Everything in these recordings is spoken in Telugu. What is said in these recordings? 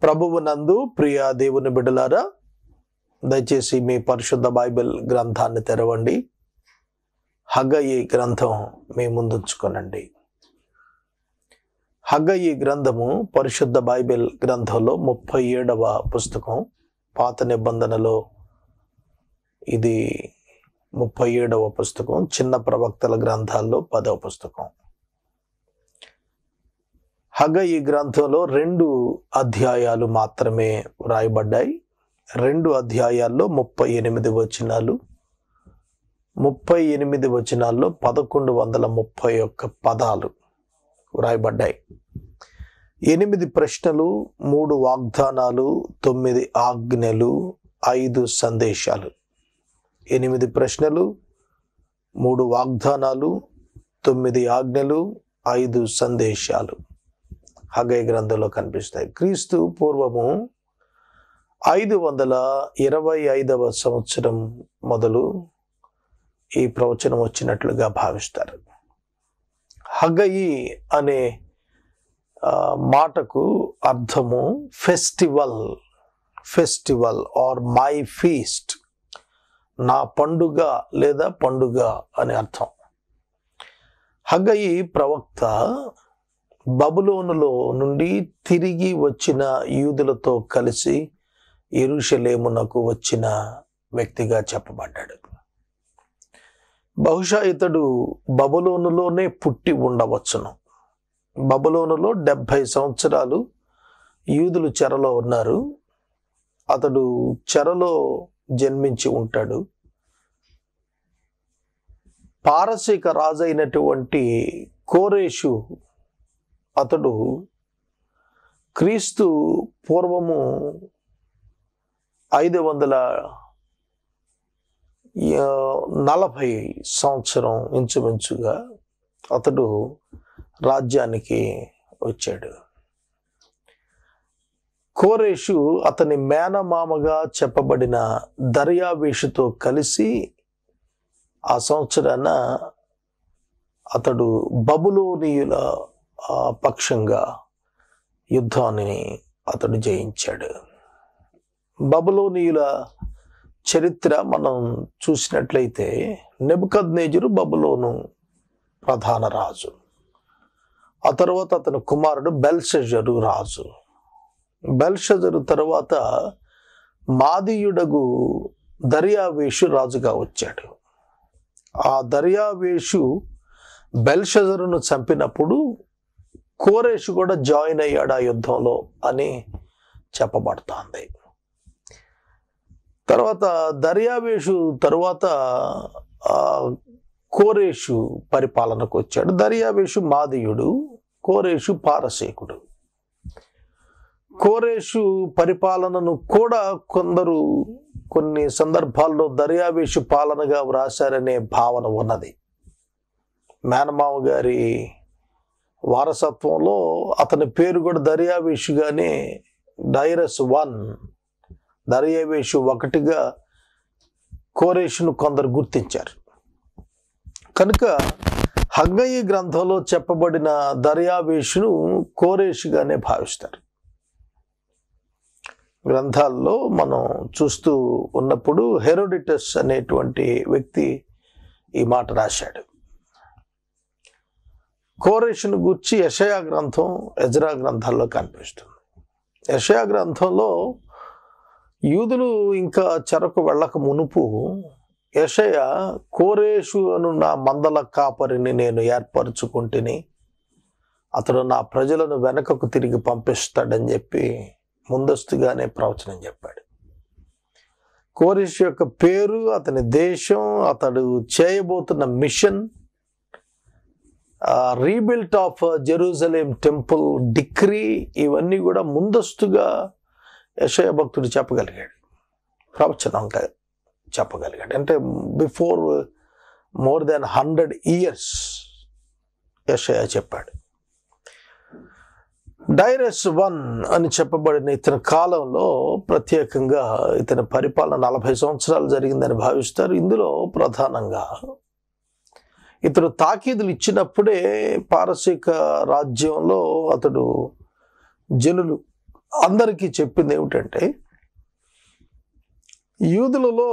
ప్రభువు నందు ప్రియ దేవుని బిడ్డలారా, దయచేసి మీ పరిశుద్ధ బైబిల్ గ్రంథాన్ని తెరవండి. హగ్గయి గ్రంథం మీ ముందుంచుకోనండి. హగ్గయి గ్రంథము పరిశుద్ధ బైబిల్ గ్రంథంలో 37వ పుస్తకం. పాత నిబంధనలో ఇది 37వ పుస్తకం. చిన్న ప్రవక్తల గ్రంథాల్లో 10వ పుస్తకం. హగ్గయి గ్రంథంలో 2 అధ్యాయాలు మాత్రమే వ్రాయబడ్డాయి. 2 అధ్యాయాల్లో 38 వచనాలు. 38 వచనాల్లో 1131 పదాలు వ్రాయబడ్డాయి. 8 ప్రశ్నలు, 3 వాగ్దానాలు, 9 ఆజ్ఞలు, 5 సందేశాలు. 8 ప్రశ్నలు, 3 వాగ్దానాలు, 9 ఆజ్ఞలు, 5 సందేశాలు హగ్గయి గ్రంథంలో కనిపిస్తాయి. క్రీస్తు పూర్వము 525వ సంవత్సరం మొదలు ఈ ప్రవచనం వచ్చినట్లుగా భావిస్తారు. హగ్గయి అనే మాటకు అర్థము ఫెస్టివల్ ఆర్ మై ఫీస్ట్, నా పండుగ లేదా పండుగ అనే అర్థం. హగ్గయి ప్రవక్త బబులోనులో నుండి తిరిగి వచ్చిన యూదులతో కలిసి యెరూషలేమునకు వచ్చిన వ్యక్తిగా చెప్పబడ్డాడు. బహుశా ఇతడు బబులోనులోనే పుట్టి ఉండవచ్చును. బబులోనులో 70 సంవత్సరాలు యూదులు చెరలో ఉన్నారు. అతడు చెరలో జన్మించి ఉంటాడు. పారసీక రాజైనటువంటి కోరేషు అతడు క్రీస్తు పూర్వము 540 సంవత్సరం ఇంచుమించుగా అతడు రాజ్యానికి వచ్చాడు. కోరేషు అతని మేనమామగా చెప్పబడిన దర్యావేషుతో కలిసి ఆ సంవత్సరాన అతడు బబులోనీయుల పక్షంగా యుద్ధాన్ని అతడు జయించాడు. బబులోనీయుల చరిత్ర మనం చూసినట్లయితే నెబుకద్నెజరు బబులోను ప్రధాన రాజు. ఆ తర్వాత అతని కుమారుడు బెల్షజరు రాజు. బెల్షజరు తర్వాత మాదీయుడగు దర్యావేషు రాజుగా వచ్చాడు. ఆ దర్యావేషు బెల్షజరును చంపినప్పుడు కోరేషు కూడా జాయిన్ అయ్యాడు ఆ యుద్ధంలో అని చెప్పబడుతోంది. తర్వాత దర్యావేషు తరువాత కోరేషు పరిపాలనకు వచ్చాడు. దర్యావేషు మాదీయుడు, కోరేషు పారసీకుడు. కోరేషు పరిపాలనను కూడా కొందరు కొన్ని సందర్భాల్లో దర్యావేషు పాలనగా వ్రాసారనే భావన ఉన్నది. మేనమామ గారి వారసత్వంలో అతని పేరు కూడా దర్యావేషుగానే దర్యావేషు 1గా కోరేషును కొందరు గుర్తించారు. కనుక హగ్గయి గ్రంథంలో చెప్పబడిన దర్యావేషును కోరేషుగానే భావిస్తారు. గ్రంథాల్లో మనం చూస్తూ ఉన్నప్పుడు హెరోడిటస్ అనేటువంటి వ్యక్తి ఈ మాట రాశాడు. కోరేషును గూర్చి యెషయా గ్రంథం, ఎజ్రా గ్రంథాల్లో కనిపిస్తుంది. యెషయా గ్రంథంలో యూదులు ఇంకా చెరకు వెళ్ళక మునుపు యెషయా కోరేషు అను నా మందల కాపరిని నేను ఏర్పరచుకుంటుని, అతడు నా ప్రజలను వెనకకు తిరిగి పంపిస్తాడని చెప్పి ముందస్తుగానే ప్రవచనం చెప్పాడు. కోరేషు యొక్క పేరు, అతని దేశం, అతడు చేయబోతున్న mission, rebuilt of Jerusalem temple decree, ఇవన్నీ కూడా ముందస్తుగా యెషయా భక్తుడు చెప్పగలిగాడు, ప్రవచనంగా చెప్పగలిగాడు. అంటే బిఫోర్ మోర్ దాన్ 100 years యెషయా చెప్పాడు. డైరస్ 1 అని చెప్పబడిన ఇతని కాలంలో ప్రత్యేకంగా ఇతని పరిపాలన 40 సంవత్సరాలు జరిగిందని భావిస్తారు. ఇందులో ప్రధానంగా ఇతడు తాకీదులు ఇచ్చినప్పుడే పారసీక రాజ్యంలో అతడు జనులు అందరికీ చెప్పింది ఏమిటంటే, యూదులలో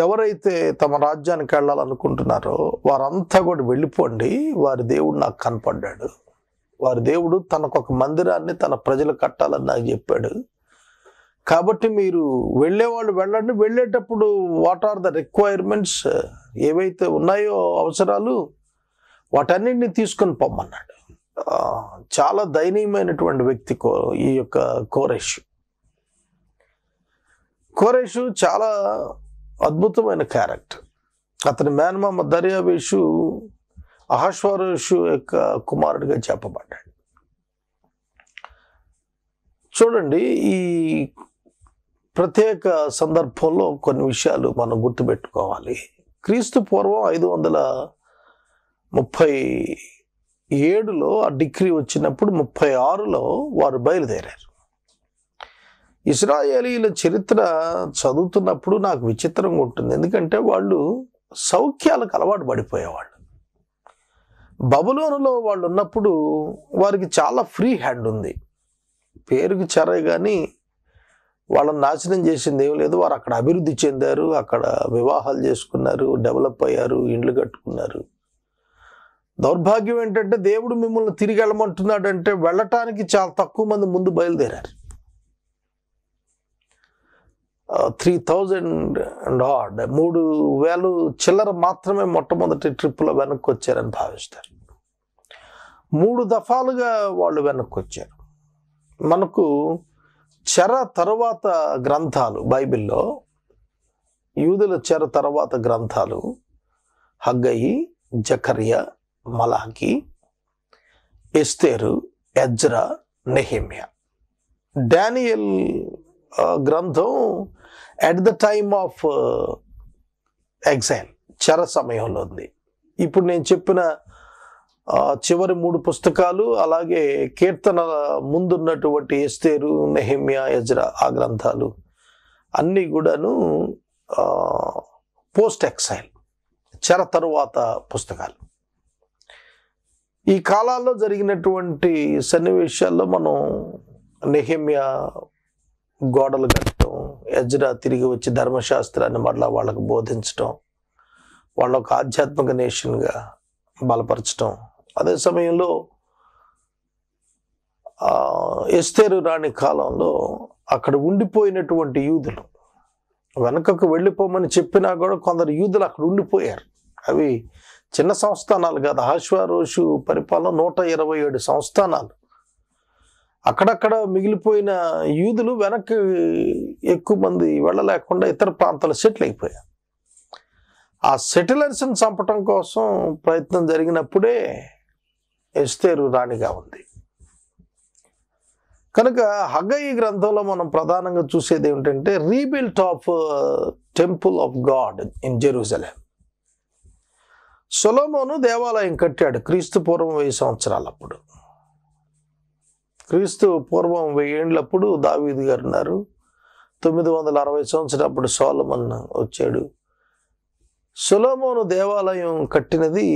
ఎవరైతే తమ రాజ్యానికి వెళ్ళాలనుకుంటున్నారో వారంతా కూడా వెళ్ళిపోండి, వారి దేవుడు నాకు కనపడ్డాడు, వారి దేవుడు తనకొక మందిరాన్ని తన ప్రజలు కట్టాలని నాకు చెప్పాడు, కాబట్టి మీరు వెళ్ళేవాళ్ళు వెళ్ళండి, వెళ్ళేటప్పుడు వాట్ ఆర్ ద రిక్వైర్మెంట్స్, ఏవైతే ఉన్నాయో అవసరాలు వాటన్నింటినీ తీసుకొని పొమ్మన్నాడు. చాలా దయనీయమైనటువంటి వ్యక్తి ఈ యొక్క కోరేషు చాలా అద్భుతమైన క్యారెక్టర్. అతని మేనమామ దర్యావేషు అహష్వేరోషు యొక్క కుమారుడిగా చెప్పబడ్డాడు. చూడండి, ఈ ప్రత్యేక సందర్భంలో కొన్ని విషయాలు మనం గుర్తుపెట్టుకోవాలి. క్రీస్తు పూర్వం 537లో ఆ డిగ్రీ వచ్చినప్పుడు 36లో వారు బయలుదేరారు. ఇశ్రాయేలీల చరిత్ర చదువుతున్నప్పుడు నాకు విచిత్రంగా ఉంటుంది. ఎందుకంటే వాళ్ళు సౌఖ్యాలకు అలవాటు పడిపోయేవాళ్ళు. బబులోనులో వాళ్ళు ఉన్నప్పుడు వారికి చాలా ఫ్రీ హ్యాండ్ ఉంది. పేరుకి చెరే కానీ వాళ్ళని నాశనం చేసింది ఏం లేదు. వారు అక్కడ అభివృద్ధి చెందారు, అక్కడ వివాహాలు చేసుకున్నారు, డెవలప్ అయ్యారు, ఇండ్లు కట్టుకున్నారు. దౌర్భాగ్యం ఏంటంటే దేవుడు మిమ్మల్ని తిరిగి వెళ్ళమంటున్నాడంటే వెళ్ళటానికి చాలా తక్కువ మంది ముందు బయలుదేరారు. 3,000 చిల్లర మాత్రమే మొట్టమొదటి ట్రిప్లో వెనక్కి వచ్చారని భావిస్తారు. 3 దఫాలుగా వాళ్ళు వెనక్కి వచ్చారు. మనకు చెర తరువాత గ్రంథాలు బైబిల్లో, యూదుల చెర తరువాత గ్రంథాలు హగ్గయి, జకర్యా, మలాకి, ఎస్తేరు, ఎజ్రా, నెహెమ్యా. డానియల్ గ్రంథం at the time of exhale, చెర సమయంలో ఉంది. ఇప్పుడు నేను చెప్పిన చివరి 3 పుస్తకాలు, అలాగే కీర్తనల ముందున్నటువంటి ఎస్తేరు, నెహెమ్యా, ఎజ్రా, ఆ గ్రంథాలు అన్నీ కూడాను పోస్ట్ ఎక్సైల్, చెర తరువాత పుస్తకాలు. ఈ కాలాల్లో జరిగినటువంటి సన్నివేశాల్లో మనం నెహెమ్యా గోడలు కట్టడం, ఎజ్రా తిరిగి వచ్చి ధర్మశాస్త్రాన్ని మరలా వాళ్ళకు బోధించడం, వాళ్ళ ఒక ఆధ్యాత్మిక నేషన్గా బలపరచడం. అదే సమయంలో ఎస్తేరు రాణి కాలంలో అక్కడ ఉండిపోయినటువంటి యూదులు, వెనకకు వెళ్ళిపోమని చెప్పినా కూడా కొందరు యూదులు అక్కడ ఉండిపోయారు. అవి చిన్న సంస్థానాలు కాదు. అహష్వేరోషు పరిపాలన 127 సంస్థానాలు. అక్కడక్కడ మిగిలిపోయిన యూదులు వెనక్కి ఎక్కువ మంది వెళ్ళలేకుండా ఇతర ప్రాంతాలు సెటిల్ అయిపోయారు. ఆ సెటిలర్స్ని చంపటం కోసం ప్రయత్నం జరిగినప్పుడే ఎస్తేరు రాణిగా ఉంది. కనుక హగ్గయి గ్రంథంలో మనం ప్రధానంగా చూసేది ఏమిటంటే rebuilt of temple of God in Jerusalem. Solomon దేవాలయం కట్టాడు క్రీస్తు పూర్వం 1000 సంవత్సరాలప్పుడు. క్రీస్తు పూర్వం 1000 ఏండ్లప్పుడు దావీదు గారు ఉన్నారు. 960 సంవత్సరాలప్పుడు సొలొమోన్ వచ్చాడు. సొలొమోను దేవాలయం కట్టినది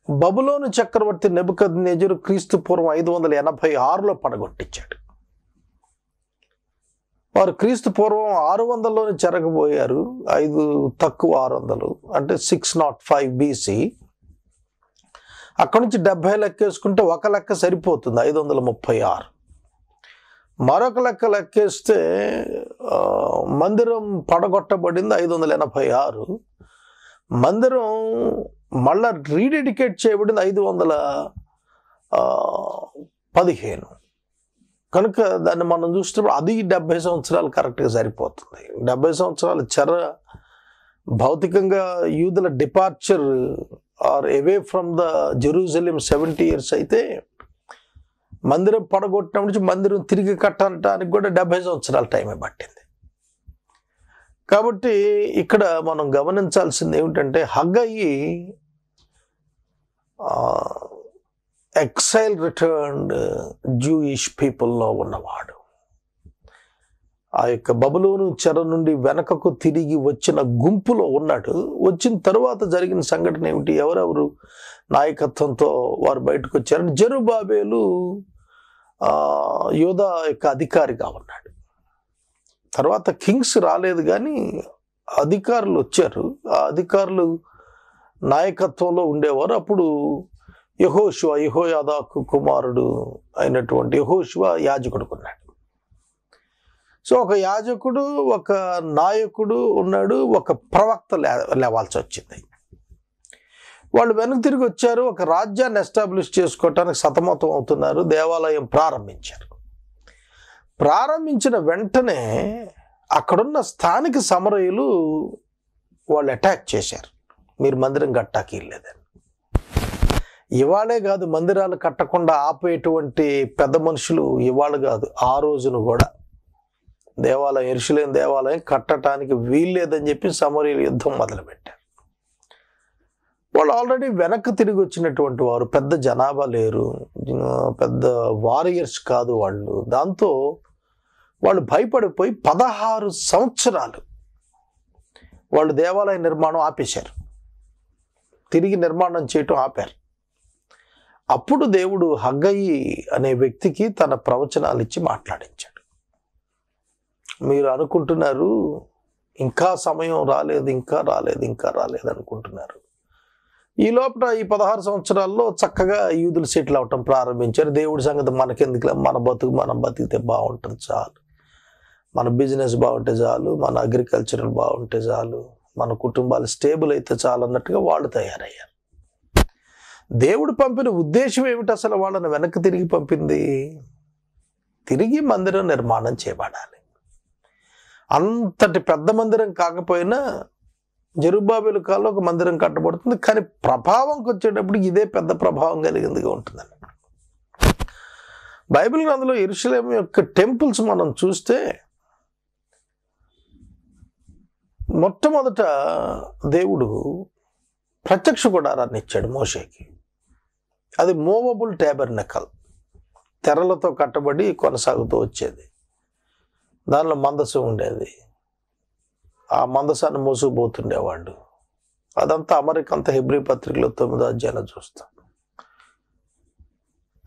బబులోను చక్రవర్తి నెబుకద్నెజరు క్రీస్తు పూర్వం 586లో పడగొట్టించాడు. వారు క్రీస్తు పూర్వం 600లోనే చెరగబోయారు. 5 తక్కువ 600 అంటే 605 BC. అక్కడి నుంచి 70 లెక్కేసుకుంటే ఒక లెక్క సరిపోతుంది, 536. మరొక లెక్క లెక్కేస్తే మందిరం పడగొట్టబడింది 586. మందిరం మళ్ళా రీడెడికేట్ చేయబడింది 515. కనుక దాన్ని మనం చూసినప్పుడు అది 70 సంవత్సరాలు కరెక్ట్గా సరిపోతుంది. 70 సంవత్సరాలు చెర, భౌతికంగా యూదుల departure or away from the Jerusalem 70 years అయితే, మందిరం పడగొట్టిన నుంచి మందిరం తిరిగి కట్టడానికి కూడా 70 సంవత్సరాల టైమే పట్టింది. కాబట్టి ఇక్కడ మనం గమనించాల్సింది ఏమిటంటే హగ్గయి ఎక్సైల్ రిటర్న్డ్ జూయిష్ పీపుల్లో ఉన్నవాడు. ఆ యొక్క బబులోను చెర నుండి వెనకకు తిరిగి వచ్చిన గుంపులో ఉన్నాడు. వచ్చిన తరువాత జరిగిన సంఘటన ఏమిటి, ఎవరెవరు నాయకత్వంతో వారు బయటకు వచ్చారని జెరుబ్బాబెలు యూదా యొక్క అధికారిగా ఉన్నాడు. తర్వాత కింగ్స్ రాలేదు, కానీ అధికారులు వచ్చారు. ఆ అధికారులు నాయకత్వంలో ఉండేవారు. అప్పుడు యెహోయాదా కుమారుడు అయినటువంటి యెహోషువ యాజకుడు ఉన్నాడు. సో ఒక యాజకుడు, ఒక నాయకుడు ఉన్నాడు, ఒక ప్రవక్త లేవాల్సి వచ్చింది. వాళ్ళు వెనక్కి తిరిగి వచ్చారు, ఒక రాజ్యాన్ని ఎస్టాబ్లిష్ చేసుకోవటానికి సతమతం అవుతున్నారు. దేవాలయం ప్రారంభించారు. ప్రారంభించిన వెంటనే అక్కడున్న స్థానిక సమరయులు వాళ్ళు అటాక్ చేశారు. మీరు మందిరం కట్టాకి లేదని. ఇవాళే కాదు, మందిరాలు కట్టకుండా ఆపేటువంటి పెద్ద మనుషులు ఇవాళ కాదు, ఆ రోజును కూడా దేవాలయం, యెరూషలేము దేవాలయం కట్టడానికి వీల్లేదని చెప్పి సమరయులు యుద్ధం మొదలుపెట్టారు. వాళ్ళు ఆల్రెడీ వెనక్కి తిరిగి వచ్చినటువంటి వారు, పెద్ద జనాభా లేరు, పెద్ద వారియర్స్ కాదు వాళ్ళు. దాంతో వాళ్ళు భయపడిపోయి 16 సంవత్సరాలు వాళ్ళు దేవాలయ నిర్మాణం ఆపేశారు. తిరిగి నిర్మాణం చేయటం ఆపారు. అప్పుడు దేవుడు హగ్గయి అనే వ్యక్తికి తన ప్రవచనాలు ఇచ్చి మాట్లాడించాడు. మీరు అనుకుంటున్నారు ఇంకా సమయం రాలేదు, ఇంకా రాలేదు అనుకుంటున్నారు. ఈ లోపల ఈ 16 సంవత్సరాల్లో చక్కగా యూదులు సెటిల్ అవటం ప్రారంభించారు. దేవుడి సంగతి మనకెందుకు, మనం బతికితే బాగుంటుంది చాలు, మన బిజినెస్ బాగుంటే చాలు, మన అగ్రికల్చరల్ బాగుంటే చాలు, మన కుటుంబాలు స్టేబుల్ అయితే చాలు అన్నట్టుగా వాళ్ళు తయారయ్యారు. దేవుడు పంపిన ఉద్దేశం ఏమిటి? అసలు వాళ్ళని వెనక్కి తిరిగి పంపింది, తిరిగి మందిరం నిర్మాణం చేయబడాలి. అంతటి పెద్ద మందిరం కాకపోయినా జెరుబ్బాబెలు కాలంలో ఒక మందిరం కట్టబడుతుంది, కానీ ప్రభావంకి వచ్చేటప్పుడు ఇదే పెద్ద ప్రభావం కలిగిందిగా ఉంటుందండి. బైబిల్ గ్రంథంలో యెరూషలేము యొక్క టెంపుల్స్ మనం చూస్తే మొట్టమొదట దేవుడు ప్రత్యక్ష గుడారాన్ని ఇచ్చాడు మోషేకి. అది మూవబుల్ ట్యాబర్నకల్, తెరలతో కట్టబడి కొనసాగుతూ వచ్చేది. దానిలో మందసం ఉండేది. ఆ మందసాన్ని మోసుకుపోతుండేవాళ్ళు. అదంతా అమరికంత హెబ్రీ పత్రికలో 9వ అధ్యాయంలో చూస్తాం.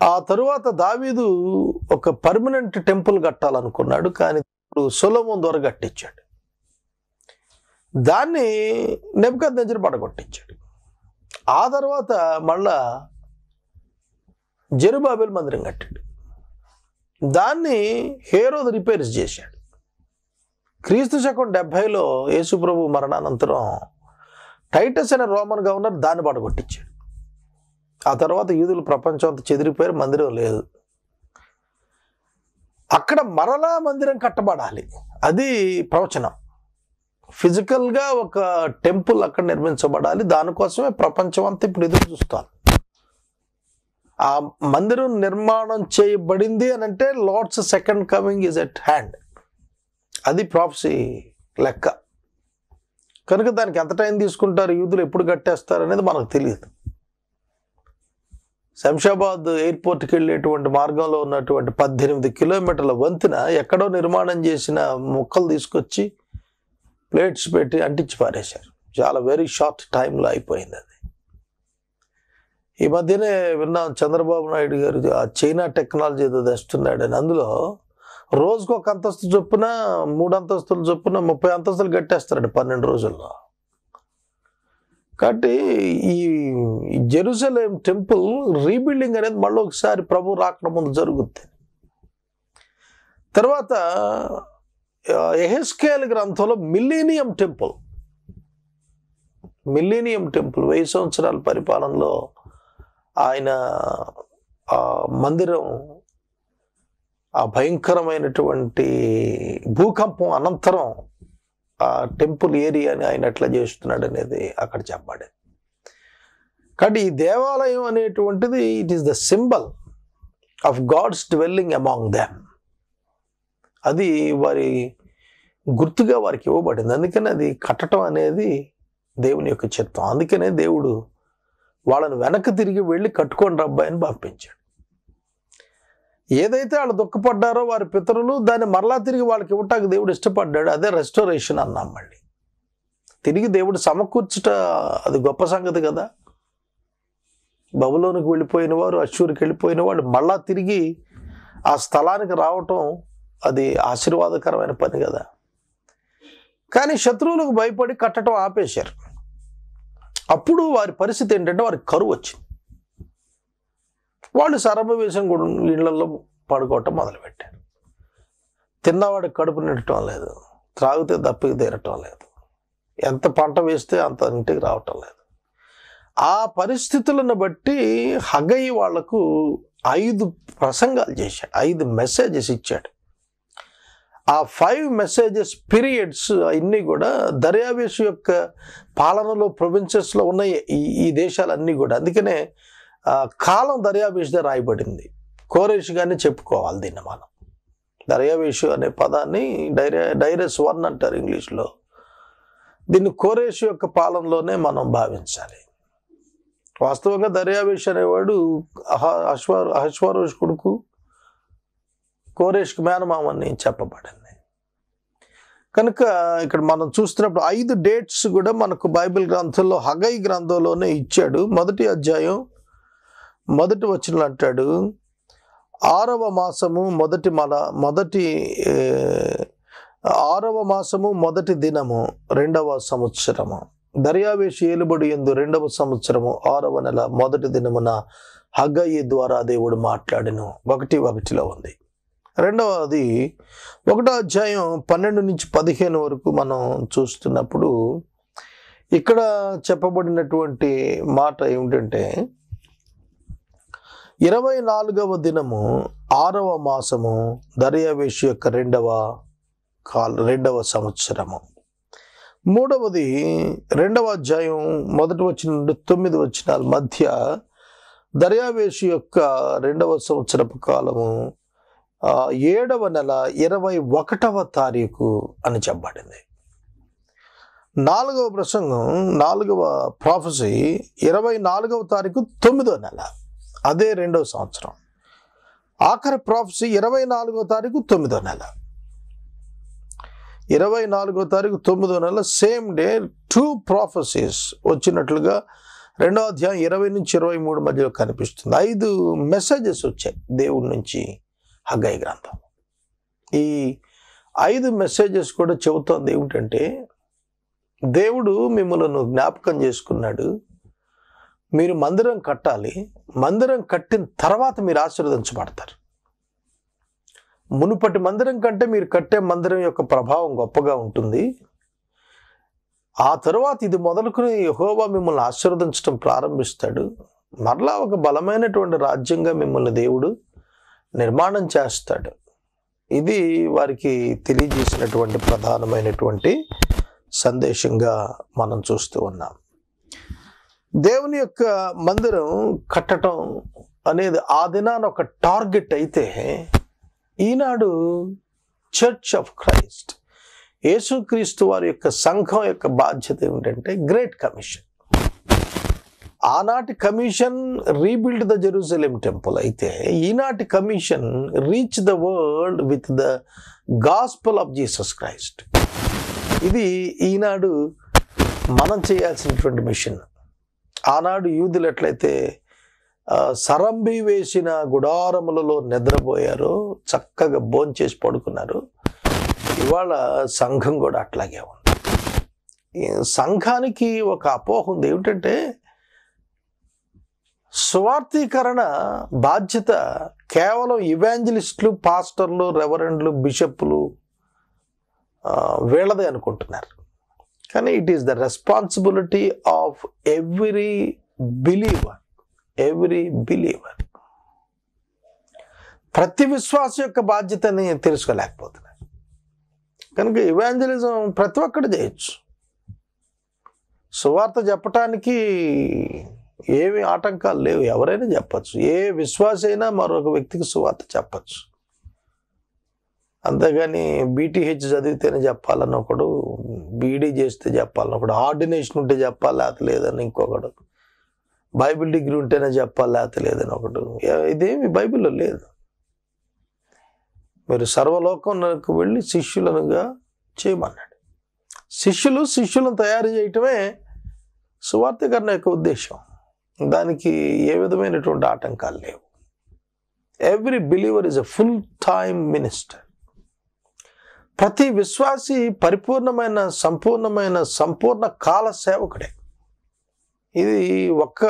ఆ తరువాత దావీదు ఒక పర్మనెంట్ టెంపుల్ కట్టాలనుకున్నాడు, కానీ సొలొమోను ద్వారా కట్టించాడు. దాన్ని నెబుకద్నెజరు పడగొట్టించాడు. ఆ తర్వాత మళ్ళా జెరుబ్బాబెలు మందిరం కట్టాడు. దాన్ని హేరోదు రిపేర్స్ చేశాడు. క్రీస్తు శకం 70లో యేసుప్రభు మరణానంతరం టైటస్ అనే రోమన్ గవర్నర్ దాన్ని పడగొట్టించాడు. ఆ తర్వాత యూదులు ప్రపంచం అంతా చెదిరిపోయారు, మందిరం లేదు. అక్కడ మరలా మందిరం కట్టబడాలి, అది ప్రవచనం. ఫిజికల్గా ఒక టెంపుల్ అక్కడ నిర్మించబడాలి. దానికోసమే ప్రపంచం అంతా ఇప్పుడు ఎదురు చూస్తాను. ఆ మందిరం నిర్మాణం చేయబడింది అని అంటే Lord's second coming is at hand. అది ప్రాఫెసీ లెక్క. కనుక దానికి ఎంత టైం తీసుకుంటారు, యూదులు ఎప్పుడు కట్టేస్తారు అనేది మనకు తెలియదు. శంషాబాద్ ఎయిర్పోర్ట్కి వెళ్ళేటువంటి మార్గంలో ఉన్నటువంటి 18 కిలోమీటర్ల వంతెన ఎక్కడో నిర్మాణం చేసిన ముక్కలు తీసుకొచ్చి ప్లేట్స్ పెట్టి అంటించి పారేశారు. చాలా వెరీ షార్ట్ టైంలో అయిపోయింది అది. ఈ మధ్యనే విన్నాం చంద్రబాబు నాయుడు గారు ఆ చైనా టెక్నాలజీ ఏదో తెస్తున్నాడని. అందులో రోజుకు ఒక అంతస్తు చొప్పున 3 అంతస్తుల చొప్పున 30 అంతస్తులు కట్టేస్తారండి 12 రోజుల్లో. కాబట్టి ఈ జెరూసలేం టెంపుల్ రీబిల్డింగ్ అనేది మళ్ళీ ఒకసారి ప్రభు రాకడ ముందు జరుగుద్ది. తర్వాత యెహెజ్కేలు గ్రంథంలో మిలీనియం టెంపుల్ 1000 సంవత్సరాల పరిపాలనలో ఆయన ఆ మందిరం ఆ భయంకరమైనటువంటి భూకంపం అనంతరం ఆ టెంపుల్ ఏరియాని ఆయన ఎట్లా చేస్తున్నాడు అనేది అక్కడ చెప్పాడు. కాబట్టి ఈ దేవాలయం అనేటువంటిది it is the symbol of God's dwelling among them. అది వారి గుర్తుగా వారికి ఇవ్వబడింది. అందుకని అది కట్టడం అనేది దేవుని యొక్క చిత్తం. అందుకనే దేవుడు వాళ్ళని వెనక్కి తిరిగి వెళ్ళి కట్టుకొని రబ్బాయిని పంపించాడు. ఏదైతే వాళ్ళు దుఃఖపడ్డారో వారి పితరులు, దాన్ని మరలా తిరిగి వాళ్ళకి ఇవ్వటానికి దేవుడు ఇష్టపడ్డాడు. అదే రెస్టోరేషన్ అన్నాం. మళ్ళీ తిరిగి దేవుడు సమకూర్చుట అది గొప్ప సంగతి కదా. బబులోనికి వెళ్ళిపోయిన వారు, అశ్షూరుకి వెళ్ళిపోయిన వాళ్ళు మళ్ళా తిరిగి ఆ స్థలానికి రావటం అది ఆశీర్వాదకరమైన పని కదా. కానీ శత్రువులకు భయపడి కట్టడం ఆపేశారు. అప్పుడు వారి పరిస్థితి ఏంటంటే వారికి కరువు వచ్చింది. వాళ్ళు సరభవేశం కూడా ఇళ్లలో పడుకోవటం మొదలుపెట్టారు. తిన్నవాడికి కడుపు నిండటం లేదు, త్రాగితే దప్పికి తీరటం లేదు, ఎంత పంట వేస్తే అంత ఇంటికి రావటం లేదు. ఆ పరిస్థితులను బట్టి హగ్గయి వాళ్లకు 5 ప్రసంగాలు చేశాడు, 5 మెసేజెస్ ఇచ్చాడు. ఆ 5 మెసేజెస్ పీరియడ్స్ అన్నీ కూడా దర్యావేషు యొక్క పాలనలో ప్రొవిన్సెస్లో ఉన్నాయి ఈ దేశాలన్నీ కూడా. అందుకనే కాలం దర్యావేషుదే రాయబడింది. కోరేష్ గారిని చెప్పుకోవాలి దీన్ని మనం. దర్యావేషు అనే పదాన్ని డైరెస్ 1 అంటారు ఇంగ్లీష్లో. దీన్ని కోరేష్ యొక్క పాలనలోనే మనం భావించాలి. వాస్తవంగా దర్యావేషు అనేవాడు అహష్వేరోషు కొడుకు, కోరేష్కి మేనమామని చెప్పబడింది. కనుక ఇక్కడ మనం చూస్తున్నప్పుడు 5 డేట్స్ కూడా మనకు బైబిల్ గ్రంథంలో హగ్గయి గ్రంథంలోనే ఇచ్చాడు. 1వ అధ్యాయం 1వ వచనంలో అంటాడు, 6వ మాసము 1వ దినము 2వ సంవత్సరము, దర్యావేషు ఏలుబడి యందు 2వ సంవత్సరము 6వ నెల 1వ దినమున హగ్గయి ద్వారా దేవుడు మాట్లాడెను. 1:1 ఉంది. రెండవది 1వ అధ్యాయం 12 నుంచి 15 వరకు మనం చూస్తున్నప్పుడు ఇక్కడ చెప్పబడినటువంటి మాట ఏమిటంటే, 24వ దినము 6వ మాసము దర్యావేషు యొక్క 2వ సంవత్సరము. మూడవది 2వ అధ్యాయం 1వ వచనం నుండి 9 వచనాల మధ్య దర్యావేషు యొక్క 2వ సంవత్సరపు కాలము 7వ నెల 21వ తారీఖు అని చెప్పబడింది. 4వ ప్రసంగం 4వ ప్రాఫెసీ 24వ తారీఖు 9వ నెల, అదే 2వ సంవత్సరం. ఆఖరి ప్రాఫెసీ 24వ తారీఖు 9వ నెల, 24వ తారీఖు 9వ నెల సేమ్ డే 2 ప్రాఫెసీస్ వచ్చినట్లుగా 2వ అధ్యాయం 20 నుంచి 23 మధ్యలో కనిపిస్తుంది. 5 మెసేజెస్ వచ్చాయి దేవుడి నుంచి హగ్గయి గ్రంథం. ఈ 5 మెసేజెస్ కూడా చెబుతోంది ఏమిటంటే, దేవుడు మిమ్మల్ని జ్ఞాపకం చేసుకున్నాడు, మీరు మందిరం కట్టాలి, మందిరం కట్టిన తర్వాత మీరు ఆశీర్వదించబడతారు. మునుపటి మందిరం కంటే మీరు కట్టే మందిరం యొక్క ప్రభావం గొప్పగా ఉంటుంది. ఆ తరువాత ఇది మొదలుకుని యెహోవా మిమ్మల్ని ఆశీర్వదించడం ప్రారంభిస్తాడు. మరలా ఒక బలమైనటువంటి రాజ్యంగా మిమ్మల్ని దేవుడు నిర్మాణం చేస్తాడు. ఇది వారికి తెలియజేసినటువంటి ప్రధానమైనటువంటి సందేశంగా మనం చూస్తూ ఉన్నాం. దేవుని యొక్క మందిరం కట్టడం అనేది ఆ దినాన ఒక టార్గెట్ అయితే, ఈనాడు చర్చ్ ఆఫ్ క్రైస్ట్, యేసుక్రీస్తు వారి యొక్క సంఘం యొక్క బాధ్యత ఏమిటంటే గ్రేట్ కమిషన్. ఆనాటి commission rebuild the Jerusalem temple అయితే, ఈనాటి commission reach the world with the gospel of Jesus Christ. ఇది ఈనాడు మనం చేయాల్సినటువంటి మిషన్. ఆనాడు యూదులు ఎట్లయితే సరంబి వేసిన గుడారములలో నిద్రపోయారో, చక్కగా భోంచేసి పడుకున్నారు, ఇవాళ సంఘం కూడా అట్లాగే ఉంది. సంఘానికి ఒక అపోహ ఉంది ఏమిటంటే, సువార్తీకరణ బాధ్యత కేవలం ఇవాంజలిస్టులు, పాస్టర్లు, రెవరెండ్లు, బిషప్లు వీళ్ళదే అనుకుంటున్నారు. కానీ it is the responsibility of every believer. ప్రతి విశ్వాస యొక్క బాధ్యతని తెలుసుకోలేకపోతున్నారు. కనుక ఇవాంజలిజం ప్రతి ఒక్కటి చేయొచ్చు. సువార్త చెప్పటానికి ఏమి ఆటంకాలు లేవు, ఎవరైనా చెప్పచ్చు. ఏ విశ్వాసి అయినా మరొక వ్యక్తికి సువార్త చెప్పచ్చు. అంతేగాని బీటీహెచ్ చదివితేనే చెప్పాలని ఒకడు, బీడీ చేస్తే చెప్పాలని ఒకడు, ఆర్డినేషన్ ఉంటే చెప్పాలి లేకపోతే లేదని ఇంకొకడు, బైబిల్ డిగ్రీ ఉంటేనే చెప్పాలి లేకపోతే లేదని ఒకడు. ఇదేమి బైబిల్లో లేదు. మీరు సర్వలోకంలోకి వెళ్ళి శిష్యులనుగా చేయమన్నాడు. శిష్యులను తయారు చేయటమే సువార్తీకరణ యొక్క ఉద్దేశం. దానికి ఏ విధమైనటువంటి ఆటంకాలు లేవు. Every believer is a full time minister. ప్రతి విశ్వాసి పరిపూర్ణమైన సంపూర్ణ కాల సేవకుడే. ఇది ఒక్క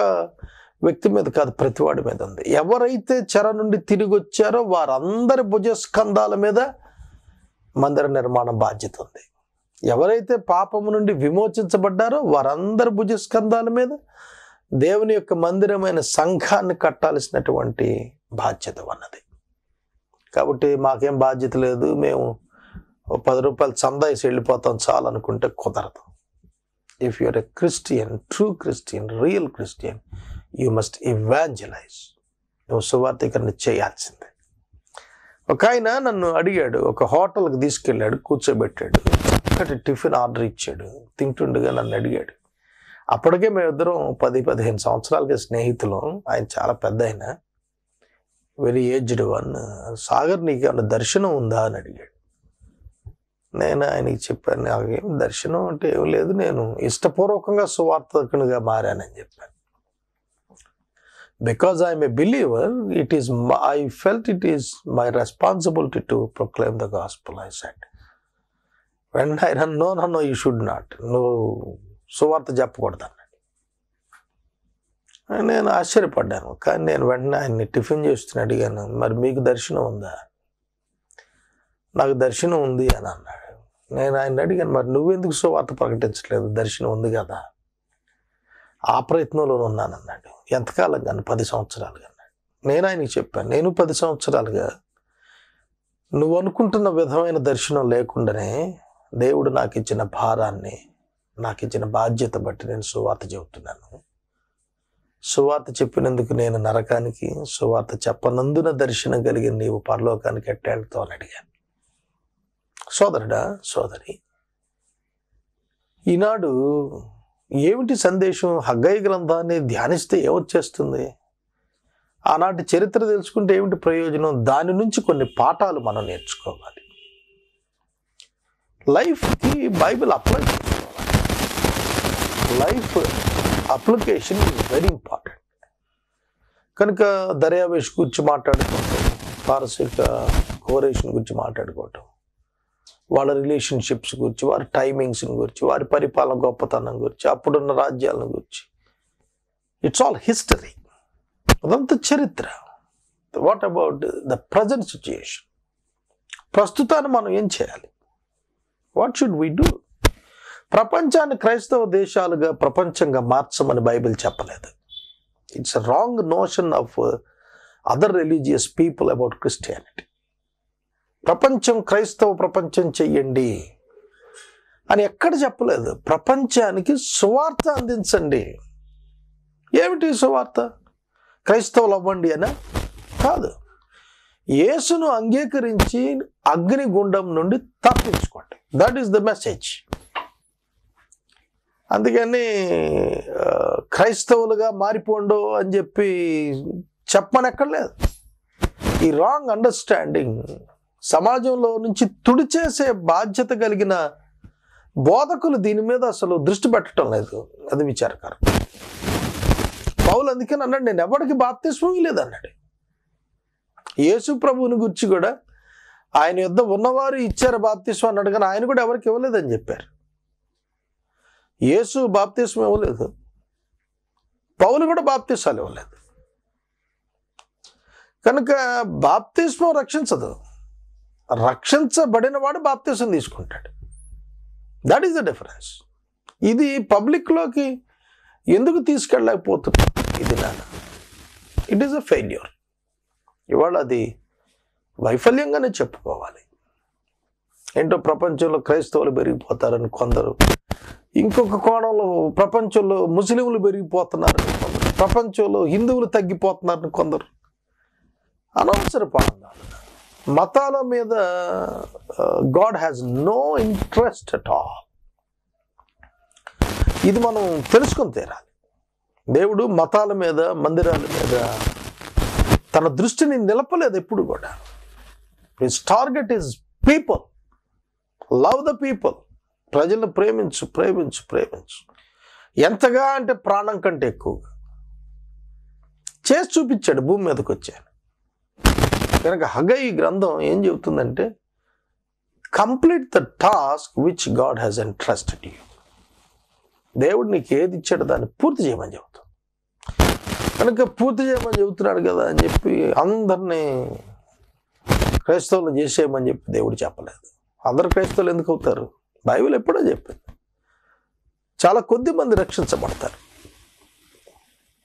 వ్యక్తి మీద కాదు, ప్రతివాడి మీద ఉంది. ఎవరైతే చెర నుండి తిరిగి వచ్చారో వారందరి భుజస్కంధాల మీద మందిర నిర్మాణ బాధ్యత ఉంది. ఎవరైతే పాపము నుండి విమోచించబడ్డారో వారందరి భుజస్కంధాల మీద దేవుని యొక్క మందిరమైన సంఘాన్ని కట్టాల్సినటువంటి బాధ్యత ఉన్నది. కాబట్టి మాకేం బాధ్యత లేదు, మేము 10 రూపాయలు చందా వేసి వెళ్ళిపోతాం చాలు అనుకుంటే కుదరదు. If you are a Christian, true Christian, real Christian, you must evangelize. నువ్వు సువార్తీకరణ చేయాల్సిందే. ఒక ఆయన నన్ను అడిగాడు, ఒక హోటల్కి తీసుకెళ్ళాడు, కూర్చోబెట్టాడు, చక్కటి టిఫిన్ ఆర్డర్ ఇచ్చాడు. తింటుండగా నన్ను అడిగాడు. అప్పటికే మేమిద్దరం 10-15 సంవత్సరాలకి స్నేహితులం. ఆయన చాలా పెద్ద ఆయన, వెరీ ఏజ్డ్ వన్. సాగర్, నీకు ఏమన్నా దర్శనం ఉందా అని అడిగాడు. నేను ఆయనకి చెప్పాను, నాకేం దర్శనం అంటే ఏం లేదు, నేను ఇష్టపూర్వకంగా సువార్తకునిగా మారానని చెప్పాను. Because I am a believer, I felt it is my responsibility to proclaim the gospel, I said. When I ran, no, you should not. నువ్వు సువార్త చెప్పకూడదు అన్నాడు. నేను ఆశ్చర్యపడ్డాను. కానీ నేను వెంటనే ఆయన్ని టిఫిన్ చేస్తున్న అడిగాను, మరి మీకు దర్శనం ఉందా? నాకు దర్శనం ఉంది అని అన్నాడు. నేను ఆయన అడిగాను, మరి నువ్వెందుకు సువార్త ప్రకటించలేదు? దర్శనం ఉంది కదా. ఆ ప్రయత్నంలో ఉన్నానన్నాడు. ఎంతకాలం కానీ? 10 సంవత్సరాలుగా అన్నాడు. నేను ఆయనకి చెప్పాను, నేను 10 సంవత్సరాలుగా నువ్వు అనుకుంటున్న విధమైన దర్శనం లేకుండానే దేవుడు నాకు ఇచ్చిన భారాన్ని, నాకు ఇచ్చిన బాధ్యత బట్టి నేను సువార్త చెబుతున్నాను. సువార్త చెప్పినందుకు నేను నరకానికి, సువార్త చెప్పనందున దర్శనం కలిగిన నీవు పరలోకానికి ఎట్టేళ్తావు అని అడిగాను. సోదరుడా, సోదరి, ఈనాడు ఏమిటి సందేశం? హగ్గయి గ్రంథాన్ని ధ్యానిస్తే ఏమొచ్చేస్తుంది? ఆనాటి చరిత్ర తెలుసుకుంటే ఏమిటి ప్రయోజనం? దాని నుంచి కొన్ని పాఠాలు మనం నేర్చుకోవాలి. లైఫ్కి బైబిల్ అప్లై చేసుకోవాలి. Life application is very important. కనుక దర్యావేష్ గురించి మాట్లాడుకోవటం, పారసిక కోరేషన్ గురించి మాట్లాడుకోవటం, వాళ్ళ రిలేషన్షిప్స్ గురించి, వారి టైమింగ్స్ గురించి, వారి పరిపాలన గొప్పతనం గురించి, అప్పుడున్న రాజ్యాల గురించి, ఇట్స్ ఆల్ హిస్టరీ. అదంతా చరిత్ర. What about the present situation? ప్రస్తుతాన్ని మనం ఏం చేయాలి? What should we do? ప్రపంచాన్ని క్రైస్తవ దేశాలుగా, ప్రపంచంగా మార్చమని బైబిల్ చెప్పలేదు. It's a wrong notion of other religious people about Christianity. ప్రపంచం క్రైస్తవ ప్రపంచం చెయ్యండి అని ఎక్కడ చెప్పలేదు. ప్రపంచానికి సువార్త అందించండి. ఏమిటి సువార్త? క్రైస్తవులు అవ్వండి అనా? కాదు. యేసును అంగీకరించి అగ్నిగుండం నుండి తప్పించుకోండి. That is the message. అందుకని క్రైస్తవులుగా మారిపోండు అని చెప్పి చెప్పనక్కర్లేదు. ఈ రాంగ్ అండర్స్టాండింగ్ సమాజంలో నుంచి తుడిచేసే బాధ్యత కలిగిన బోధకులు దీని మీద అసలు దృష్టి పెట్టడం లేదు. అది విచారకరం. పౌలు అందుకని అన్నాడు, నేను ఎవరికి బాప్తిస్మం లేదన్నాడు. యేసు ప్రభువుని గురించి కూడా ఆయన యుద్ధ ఉన్నవారు ఇచ్చారు బాప్తిస్మం అన్నాడు, కానీ ఆయన కూడా ఎవరికి ఇవ్వలేదని చెప్పారు. యేసు బాప్తిస్మం ఇవ్వలేదు, పౌలు కూడా బాప్తిస్మాలు ఇవ్వలేదు. కనుక బాప్తిస్మం రక్షించదు, రక్షించబడిన వాడు బాప్తిస్మం తీసుకుంటాడు. That is the difference. ఇది పబ్లిక్లోకి ఎందుకు తీసుకెళ్ళలేకపోతుంది? ఇది నాన్న, ఇట్ ఈస్ అ ఫెయిల్యూర్. ఇవాళ అది వైఫల్యంగానే చెప్పుకోవాలి. ఏంటో ప్రపంచంలో క్రైస్తవులు పెరిగిపోతారని కొందరు, ఇంకొక కోణంలో ప్రపంచంలో ముస్లింలు పెరిగిపోతున్నారని కొందరు, ప్రపంచంలో హిందువులు తగ్గిపోతున్నారని కొందరు. అనవసరపు ఆనందాలు. మతాల మీద God has no interest at all. ఇది మనం తెలుసుకొని తీరాలి. దేవుడు మతాల మీద, మందిరాల మీద తన దృష్టిని నిలపలేదు ఎప్పుడు కూడా. His target is people. Love the people. ప్రజలను ప్రేమించు, ప్రేమించు, ప్రేమించు. ఎంతగా అంటే ప్రాణం కంటే ఎక్కువగా చేసి చూపించాడు. భూమి మీదకి వచ్చాను. కనుక హగ్గయి గ్రంథం ఏం చెబుతుందంటే, complete the task which God has entrusted you. దేవుడు నీకు ఏది ఇచ్చాడో దాన్ని పూర్తి చేయమని చెబుతాం. కనుక పూర్తి చేయమని చెబుతున్నాడు కదా అని చెప్పి అందరినీ క్రైస్తవులు చేసేయమని చెప్పి దేవుడు చెప్పలేదు. అందరు క్రైస్తవులు ఎందుకు అవుతారు? బైబిల్ ఎప్పుడో చెప్పింది. చాలా కొద్ది మంది రక్షించబడతారు.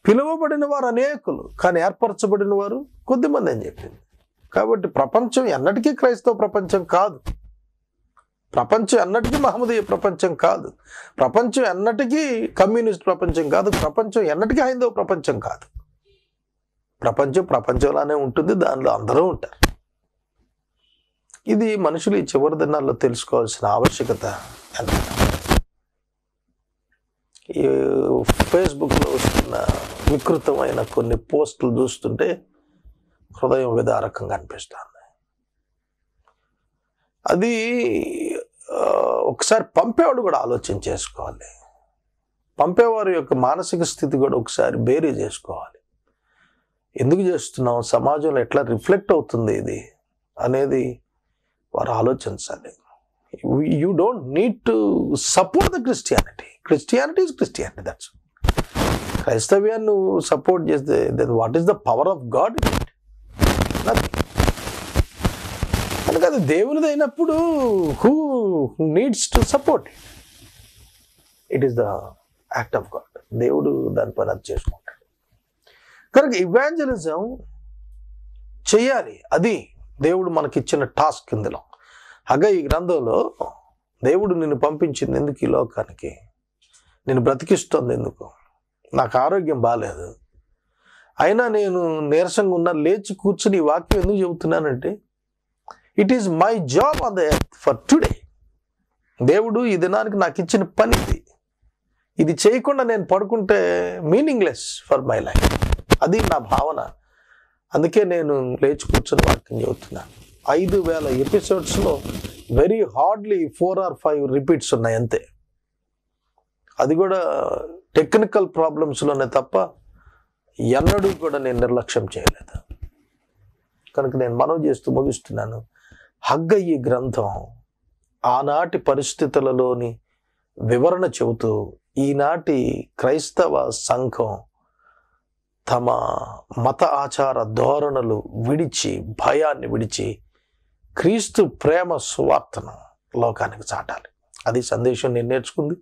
పిలువబడిన వారు అనేకులు, కానీ ఏర్పరచబడిన వారు కొద్దిమంది అని చెప్పింది. కాబట్టి ప్రపంచం ఎన్నటికీ క్రైస్తవ ప్రపంచం కాదు. ప్రపంచం ఎన్నటికీ మహమ్మదీయ ప్రపంచం కాదు. ప్రపంచం ఎన్నటికీ కమ్యూనిస్ట్ ప్రపంచం కాదు. ప్రపంచం ఎన్నటికీ హైందవ ప్రపంచం కాదు. ప్రపంచం ప్రపంచంలానే ఉంటుంది, దానిలో అందరూ ఉంటారు. ఇది మనుషులు ఈ చివరి దినాల్లో తెలుసుకోవాల్సిన ఆవశ్యకత ఎంత. ఈ ఫేస్బుక్లో వస్తున్న వికృతమైన కొన్ని పోస్టులు చూస్తుంటే హృదయం విదారకంగా అనిపిస్తుంది. అది ఒకసారి పంపేవాడు కూడా ఆలోచన చేసుకోవాలి. పంపేవారి యొక్క మానసిక స్థితి కూడా ఒకసారి బేరీ చేసుకోవాలి. ఎందుకు చేస్తున్నాం, సమాజంలో ఎట్లా రిఫ్లెక్ట్ అవుతుంది ఇది అనేది వారు ఆలోచించాలి. You don't need to support the Christianity. Christianity is Christianity, that's. క్రైస్తవ్యాన్ని నువ్వు సపోర్ట్ చేస్తే then what is the power of God in it? Nothing. కనుక అది దేవునిది అయినప్పుడు who needs to support it? It is the act of God. దేవుడు దాని పని అది చేసుకుంటాడు. కనుక ఇవాంజలిజం చెయ్యాలి. అది దేవుడు మనకిచ్చిన టాస్క్. ఇందులో హగ్గయి గ్రంథంలో దేవుడు నిన్ను పంపించింది ఎందుకు ఈ లోకానికి? నేను బ్రతికిస్తుంది ఎందుకు? నాకు ఆరోగ్యం బాగాలేదు, అయినా నేను నీరసంగా ఉన్నా లేచి కూర్చుని ఈ వాక్యం ఎందుకు చెబుతున్నానంటే, it is my job on the earth for today. దేవుడు ఈ దినానికి నాకు ఇచ్చిన పని ఇది. ఇది చేయకుండా నేను పడుకుంటే మీనింగ్లెస్ ఫర్ మై లైఫ్. అది నా భావన. అందుకే నేను లేచి కూర్చొని వాక్యం చెబుతున్నాను. 5,000 ఎపిసోడ్స్లో వెరీ హార్డ్లీ 4 or 5 రిపీట్స్ ఉన్నాయి అంతే. అది కూడా టెక్నికల్ ప్రాబ్లమ్స్లోనే తప్ప ఎన్నడూ కూడా నేను నిర్లక్ష్యం చేయలేదు. కనుక నేను మనవి చేస్తూ ముగిస్తున్నాను. హగ్గయి గ్రంథం ఆనాటి పరిస్థితులలోని వివరణ చెబుతూ ఈనాటి క్రైస్తవ సంఘం తమ మత ఆచార ధోరణులు విడిచి, భయాన్ని విడిచి క్రీస్తు ప్రేమ సువార్తను లోకానికి చాటాలి. అది సందేశం నేను నేర్చుకుంది.